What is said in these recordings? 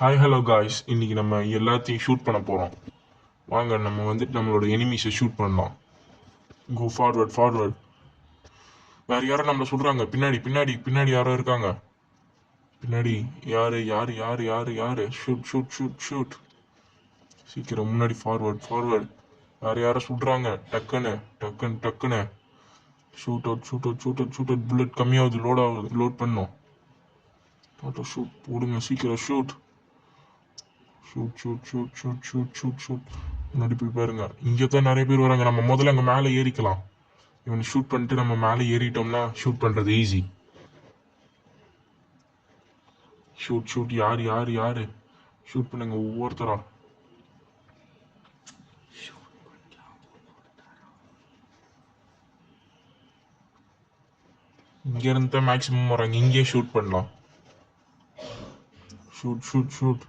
Hi hello guys, இன்னைக்கு நம்ம எல்லாத்தையும் ஷூட் பண்ண போகிறோம். வாங்க நம்ம வந்துட்டு நம்மளோட எனிமீஸை ஷூட் பண்ணலாம். Go forward forward. வேறு யாரும் நம்மளை சொல்கிறாங்க. பின்னாடி பின்னாடி பின்னாடி யாரோ இருக்காங்க. பின்னாடி யாரு யாரு யாரு யாரு யாரு ஷூட் ஷூட் ஷூட் ஷூட். சீக்கிரம் முன்னாடி ஃபார்வர்ட் ஃபார்வர்ட். வேறு யாரை சுடுறாங்க. டக்குன்னு டக்குன்னு டக்குன்னு shoot out shoot out shoot out shoot out. Bullet கம்மியாகுது, லோட் ஆகுது, லோட் பண்ணோம். ஆட்டோ ஷூட் போடுங்க சீக்கிரம். Shoot shoot shoot shoot shoot shoot shoot shoot. முன்னாடி போய் பாருங்க. இங்கே தான் நிறைய பேர் வராங்க. நம்ம முதல்ல அங்கே மேலே ஏறிக்கலாம். இவனை ஷூட் பண்ணிட்டு நம்ம மேலே ஏறிட்டோம்னா ஷூட் பண்ணுறது ஈஸி. Shoot shoot. யார் யார் யார் ஷூட் பண்ணுங்க ஒவ்வொருத்தரா. இங்க இருந்து தான் மேக்ஸிமம் வராங்க. இங்கேயே ஷூட் பண்ணலாம். Shoot shoot shoot.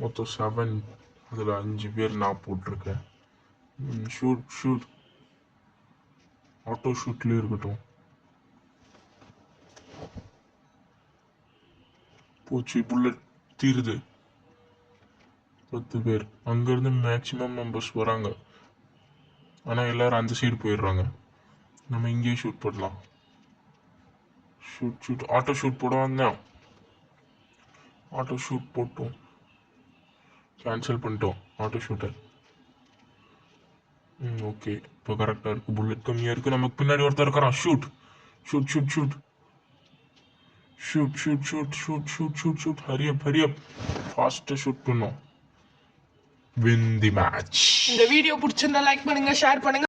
மொத்தம் 7, அதில் 5 பேர் நான் போட்டிருக்கேன். Shoot shoot. ஆட்டோ ஷூட்லேயே இருக்கட்டும். போச்சு, புல்லட் தீருது. 10 பேர். அங்கேருந்து மேக்ஸிமம் மெம்பர்ஸ் வராங்க. ஆனால் எல்லாரும் அந்த சைடு போயிடுறாங்க. நம்ம இங்கேயே ஷூட் பண்ணலாம். Shoot shoot. ஆட்டோ ஷூட் போட வந்தேன். ஆட்டோ ஷூட் போட்டோம். கேன்சல் பண்ணிட்டோம் ஆட்டோ ஷூட்டை. ஓகே, இப்போ கரெக்டாக இருக்குது. புல்லட் கம்மியாக இருக்குது. நமக்கு பின்னாடி ஒருத்தர் இருக்கிறான். Shoot shoot shoot shoot shoot shoot shoot shoot shoot shoot shoot. ஹரியப் ஹரியப். ஃபாஸ்ட்டாக ஷூட் பண்ணோம். Win the match. இந்த வீடியோ பிடிச்சிருந்தா லைக் பண்ணுங்க, ஷேர் பண்ணுங்க.